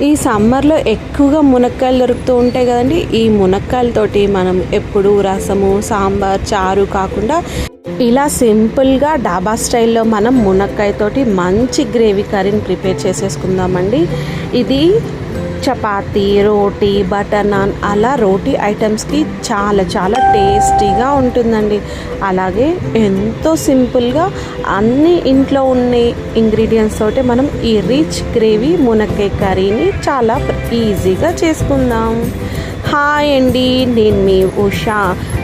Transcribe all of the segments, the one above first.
ఈ సమ్మర్లో ఎక్కువగా మునక్కాయలు దొరుకుతూ ఉంటాయి కదండి. ఈ మునక్కాయలతోటి మనం ఎప్పుడు రసము, సాంబార్, చారు కాకుండా ఇలా సింపుల్గా డాబా స్టైల్లో మనం మునక్కాయతోటి మంచి గ్రేవీ కర్రీని ప్రిపేర్ చేసేసుకుందామండి. ఇది చపాతీ, రోటీ, బటర్ నాన్ అలా రోటీ ఐటమ్స్కి చాలా చాలా టేస్టీగా ఉంటుందండి. అలాగే ఎంతో సింపుల్గా అన్ని ఇంట్లో ఉన్న ఇంగ్రీడియంట్స్ తోటి మనం ఈ రిచ్ గ్రేవీ మునక్కాయ కర్రీని చాలా ఈజీగా చేసుకుందాం. హాయ్ అండి, నేను మీ Usha.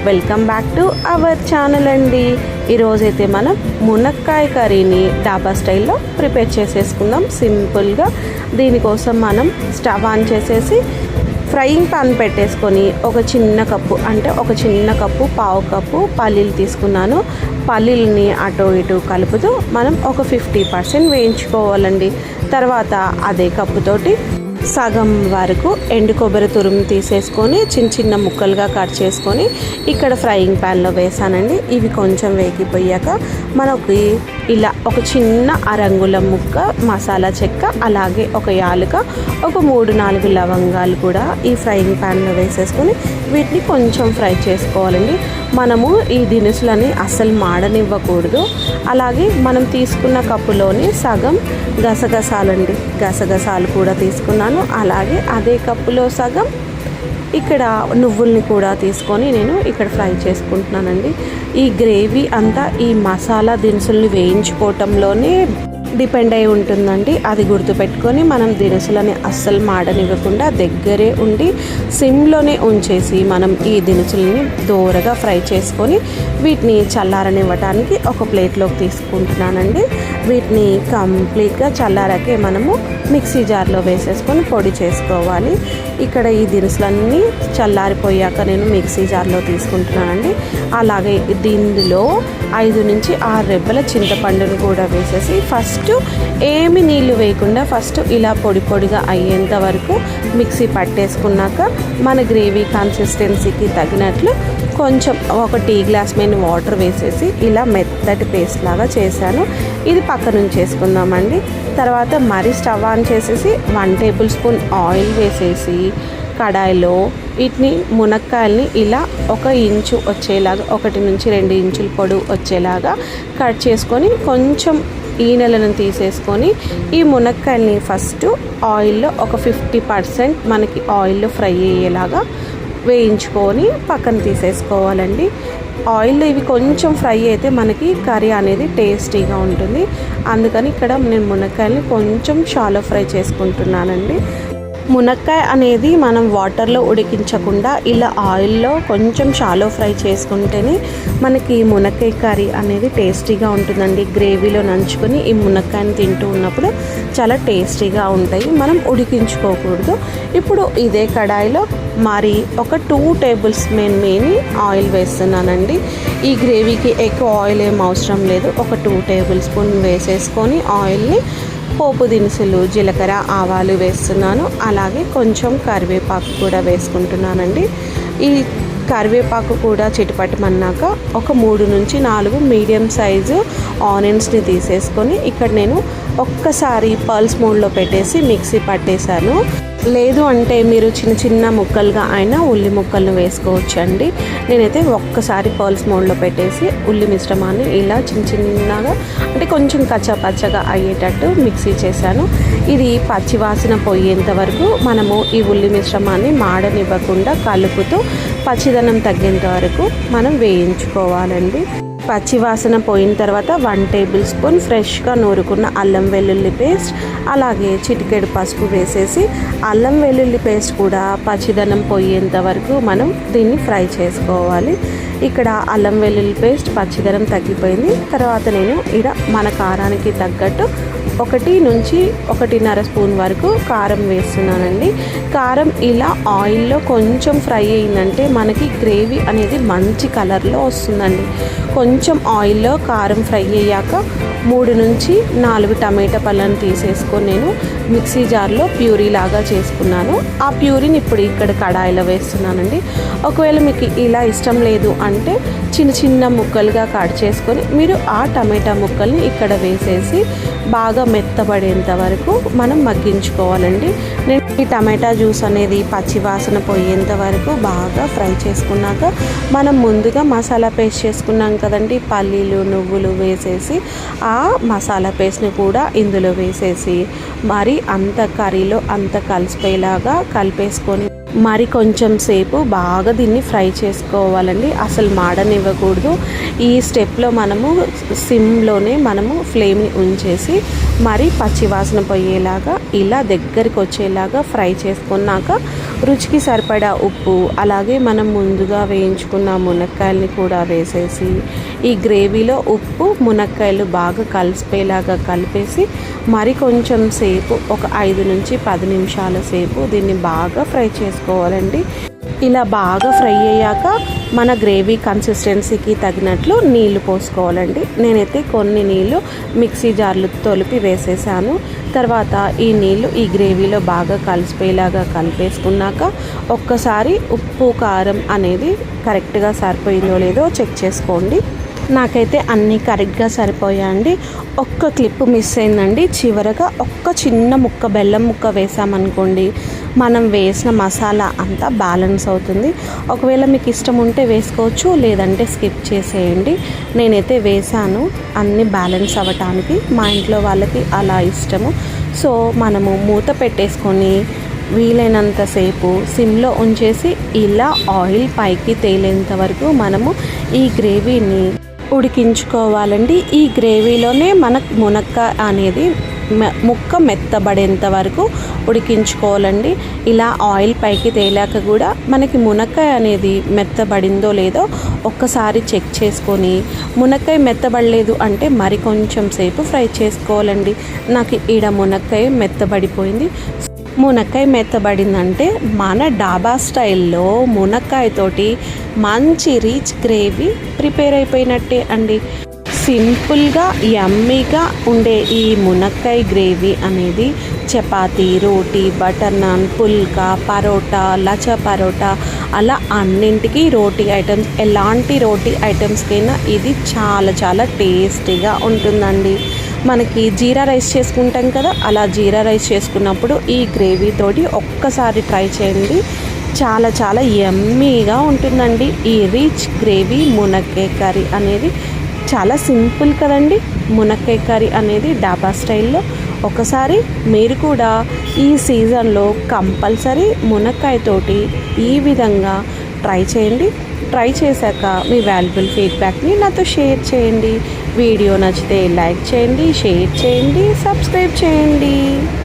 Welcome back to our channel అండి. ఈరోజైతే మనం మునక్కాయ కర్రీని డాబా స్టైల్లో ప్రిపేర్ చేసేసుకుందాం సింపుల్గా. దీనికోసం మనం స్టవ్ ఆన్ చేసేసి ఫ్రైయింగ్ పాన్ పెట్టేసుకొని ఒక చిన్న కప్పు పావు కప్పు పల్లీలు తీసుకున్నాను. పల్లీలని అటు ఇటు కలుపుతూ మనం ఒక 50% వేయించుకోవాలండి. తర్వాత అదే కప్పుతోటి సగం వరకు ఎండు కొబ్బరి తురుము తీసేసుకొని చిన్న చిన్న ముక్కలుగా కట్ చేసుకొని ఇక్కడ ఫ్రైయింగ్ ప్యాన్లో వేసానండి. ఇవి కొంచెం వేగిపోయాక మనకి ఇలా ఒక చిన్న అరంగుళం ముక్క మసాలా చెక్క, అలాగే ఒక యాలుక, ఒక 3-4 లవంగాలు కూడా ఈ ఫ్రైయింగ్ ప్యాన్లో వేసేసుకొని వీటిని కొంచెం ఫ్రై చేసుకోవాలండి. మనము ఈ దినుసులని అస్సలు మాడనివ్వకూడదు. అలాగే మనం తీసుకున్న కప్పులోని సగం గసగసాలు కూడా తీసుకున్నాను. అలాగే అదే కప్పులో సగం ఇక్కడ నువ్వుల్ని కూడా తీసుకొని నేను ఇక్కడ ఫ్రై చేసుకుంటున్నానండి. ఈ గ్రేవీ అంతా ఈ మసాలా దినుసుల్ని వేయించుకోవటంలోనే డిపెండ్ అయి ఉంటుందండి. అది గుర్తుపెట్టుకొని మనం దినుసులని అస్సలు మాడనివ్వకుండా దగ్గరే ఉండి సిమ్లోనే ఉంచేసి మనం ఈ దినుసులని దోరగా ఫ్రై చేసుకొని వీటిని చల్లారనివ్వటానికి ఒక ప్లేట్లోకి తీసుకుంటున్నానండి. వీటిని కంప్లీట్గా చల్లారాకే మనము మిక్సీ జార్లో వేసేసుకొని పొడి చేసుకోవాలి. ఇక్కడ ఈ దినుసులన్నీ చల్లారిపోయాక నేను మిక్సీ జార్లో తీసుకుంటున్నానండి. అలాగే దీనిలో 5 నుంచి 6 రెబ్బల చింతపండును కూడా వేసేసి ఫస్ట్ ఏమి నీళ్లు వేయకుండా ఫస్ట్ ఇలా పొడి పొడిగా అయ్యేంత వరకు మిక్సీ పట్టేసుకున్నాక మన గ్రేవీ కన్సిస్టెన్సీకి తగినట్లు కొంచెం ఒక టీ గ్లాస్ మీద వాటర్ వేసేసి ఇలా మెత్తటి పేస్ట్ లాగా చేశాను. ఇది పక్క నుంచి చేసుకుందామండి. తర్వాత మరీ స్టవ్ ఆన్ చేసేసి 1 టేబుల్ స్పూన్ ఆయిల్ వేసేసి కడాయిలో వీటిని మునక్కాయల్ని ఇలా 1 ఇంచు వచ్చేలాగా 1 నుంచి 2 ఇంచుల పొడవు వచ్చేలాగా కట్ చేసుకొని కొంచెం ఈనెలను తీసేసుకొని ఈ మునక్కాయల్ని ఫస్ట్ ఆయిల్లో ఒక 50% మనకి ఆయిల్లో ఫ్రై అయ్యేలాగా వేయించుకొని పక్కన తీసేసుకోవాలండి. ఆయిల్లో ఇవి కొంచెం ఫ్రై అయితే మనకి కర్రీ అనేది టేస్టీగా ఉంటుంది. అందుకని ఇక్కడ నేను మునక్కాయల్ని కొంచెం షాలో ఫ్రై చేసుకుంటున్నానండి. మునక్కాయ అనేది మనం వాటర్లో ఉడికించకుండా ఇలా ఆయిల్లో కొంచెం షాలో ఫ్రై చేసుకుంటేనే మనకి మునక్కాయ కర్రీ అనేది టేస్టీగా ఉంటుందండి. గ్రేవీలో నంచుకొని ఈ మునక్కాయని తింటూ ఉన్నప్పుడు చాలా టేస్టీగా ఉంటాయి. మనం ఉడికించుకోకూడదు. ఇప్పుడు ఇదే కడాయిలో మరి ఒక 2 టేబుల్ స్పూన్ ఆయిల్ వేస్తున్నానండి. ఈ గ్రేవీకి ఎక్కువ ఆయిల్ ఏం అవసరం లేదు. ఒక 2 టేబుల్ స్పూన్ వేసేసుకొని ఆయిల్ని పోపు దినుసులు, జీలకర్ర, ఆవాలు వేస్తున్నాను. అలాగే కొంచెం కరివేపాకు కూడా వేసుకుంటున్నానండి. ఈ కరివేపాకు కూడా చిటపటమన్నాక ఒక 3 నుంచి 4 మీడియం సైజు ఆనియన్స్ని తీసేసుకొని ఇక్కడ నేను ఒక్కసారి పల్స్ మోడ్లో పెట్టేసి మిక్సీ పట్టేశాను. లేదు అంటే మీరు చిన్న చిన్న ముక్కలుగా అయినా ఉల్లి ముక్కలను వేసుకోవచ్చండి. నేనైతే ఒక్కసారి పల్స్ మోడ్లో పెట్టేసి ఉల్లి మిశ్రమాన్ని ఇలా చిన్నగా అంటే కొంచెం కచ్చాపచ్చగా అయ్యేటట్టు మిక్సీ చేశాను. ఇది పచ్చివాసన పోయేంత వరకు మనము ఈ ఉల్లి మిశ్రమాన్ని మాడనివ్వకుండా కలుపుతూ పచ్చిదనం తగ్గేంత వరకు మనం వేయించుకోవాలండి. పచ్చివాసన పోయిన తర్వాత 1 టేబుల్ స్పూన్ ఫ్రెష్గా నూరుకున్న అల్లం వెల్లుల్లి పేస్ట్, అలాగే చిటికెడు పసుపు వేసేసి అల్లం వెల్లుల్లి పేస్ట్ కూడా పచ్చిదనం పోయేంత వరకు మనం దీన్ని ఫ్రై చేసుకోవాలి. ఇక్కడ అల్లం వెల్లుల్లి పేస్ట్ పచ్చిదనం తగ్గిపోయింది. తర్వాత నేను ఇక్కడ మన కారానికి తగ్గట్టు 1 నుంచి 1.5 స్పూన్ వరకు కారం వేస్తున్నానండి. కారం ఇలా ఆయిల్లో కొంచెం ఫ్రై అయిందంటే మనకి గ్రేవీ అనేది మంచి కలర్లో వస్తుందండి. కొంచెం ఆయిల్లో కారం ఫ్రై అయ్యాక 3 నుంచి 4 టమాటా పళ్ళను తీసేసుకొని నేను మిక్సీ జార్లో ప్యూరీ లాగా చేసుకున్నాను. ఆ ప్యూరీని ఇప్పుడు ఇక్కడ కడాయిలో వేస్తున్నానండి. ఒకవేళ మీకు ఇలా ఇష్టం లేదు అంటే చిన్న చిన్న ముక్కలుగా కట్ చేసుకొని మీరు ఆ టమాటా ముక్కల్ని ఇక్కడ వేసేసి బాగా మెత్తబడేంత వరకు మనం మగ్గించుకోవాలండి. నేను ఈ టమాటా జ్యూస్ అనేది పచ్చి వాసన పోయేంత వరకు బాగా ఫ్రై చేసుకున్నాక మనం ముందుగా మసాలా పేస్ట్ చేసుకున్నాం కదండి, పల్లీలు నువ్వులు వేసేసి ఆ మసాలా పేస్ట్ని కూడా ఇందులో వేసేసి మరి అంత కర్రీలో అంత కలిసిపోయేలాగా కలిపేసుకొని మరి కొంచెం సేపు బాగా దీన్ని ఫ్రై చేసుకోవాలండి. అసలు మాడనివ్వకూడదు. ఈ స్టెప్లో మనము సిమ్లోనే మనము ఫ్లేమ్ని ఉంచేసి మరి పచ్చివాసన పోయేలాగా ఇలా దగ్గరికి వచ్చేలాగా ఫ్రై చేసుకున్నాక రుచికి సరిపడా ఉప్పు, అలాగే మనం ముందుగా వేయించుకున్న మునక్కాయలని కూడా వేసేసి ఈ గ్రేవీలో ఉప్పు మునక్కాయలు బాగా కలిసిపోయేలాగా కలిపేసి మరి కొంచెం సేపు ఒక 5 నుంచి 10 నిమిషాల సేపు దీన్ని బాగా ఫ్రై చేసుకోవాలండి. ఇలా బాగా ఫ్రై అయ్యాక మన గ్రేవీ కన్సిస్టెన్సీకి తగినట్లు నీళ్లు పోసుకోవాలండి. నేనైతే కొన్ని నీళ్లు మిక్సీ జార్లు తొలిపి వేసేసాను. తర్వాత ఈ నీళ్లు ఈ గ్రేవీలో బాగా కలిసిపోయేలాగా కలిపేసుకున్నాక ఒక్కసారి ఉప్పు కారం అనేది కరెక్ట్గా సరిపోయిందో లేదో చెక్ చేసుకోండి. నాకైతే అన్నీ కరెక్ట్గా సరిపోయాయండి. ఒక్క క్లిప్ మిస్ అయిందండి. చివరగా ఒక్క చిన్న ముక్క బెల్లం ముక్క వేసామనుకోండి, మనం వేసిన మసాలా అంతా బ్యాలెన్స్ అవుతుంది. ఒకవేళ మీకు ఇష్టం ఉంటే వేసుకోవచ్చు, లేదంటే స్కిప్ చేసేయండి. నేనైతే వేసాను అన్నీ బ్యాలెన్స్ అవ్వటానికి. మా ఇంట్లో వాళ్ళకి అలా ఇష్టము. సో మనము మూత పెట్టేసుకొని వీలైనంతసేపు సిమ్లో ఉంచేసి ఇలా ఆయిల్ పైకి తేలేంత వరకు మనము ఈ గ్రేవీని ఉడికించుకోవాలండి. ఈ గ్రేవీలోనే మనకు మునక్కాయ అనేది ముక్క మెత్తబడేంత వరకు ఉడికించుకోవాలండి. ఇలా ఆయిల్ పైకి తేలాక కూడా మనకి మునక్కాయ అనేది మెత్తబడిందో లేదో ఒక్కసారి చెక్ చేసుకొని, మునక్కాయ మెత్తబడలేదు అంటే మరి కొంచెం సేపు ఫ్రై చేసుకోవాలండి. నాకు ఈడ మునక్కాయ మెత్తబడిపోయింది. మునక్కాయ మెత్తబడిందంటే మన డాబా స్టైల్లో మునక్కాయతోటి మంచి రిచ్ గ్రేవీ ప్రిపేర్ అయిపోయినట్టే అండి. సింపుల్గా యమ్మీగా ఉండే ఈ మునక్కాయ గ్రేవీ అనేది చపాతీ, రోటీ, బటర్ నాన్, పుల్కా, పరోటా, లచ్చా పరోటా అలా అన్నింటికి రోటీ ఐటమ్స్, ఎలాంటి రోటీ ఐటమ్స్కైనా ఇది చాలా చాలా టేస్టీగా ఉంటుందండి. మనకి జీరా రైస్ చేసుకుంటాం కదా, అలా జీరా రైస్ చేసుకున్నప్పుడు ఈ గ్రేవీతోటి ఒక్కసారి ట్రై చేయండి. చాలా చాలా యమ్మీగా ఉంటుందండి. ఈ రిచ్ గ్రేవీ మునక్కాయ కర్రీ అనేది చాలా సింపుల్ కదండి. మునక్కాయ కర్రీ అనేది డాబా స్టైల్లో ఒకసారి మీరు కూడా ఈ సీజన్లో కంపల్సరీ మునక్కాయతోటి ఈ విధంగా ట్రై చేయండి. ట్రై చేశాక మీ వాల్యుబుల్ ఫీడ్బ్యాక్ని నాతో షేర్ చేయండి. వీడియో నచ్చితే లైక్ చేయండి, షేర్ చేయండి, సబ్స్క్రైబ్ చేయండి.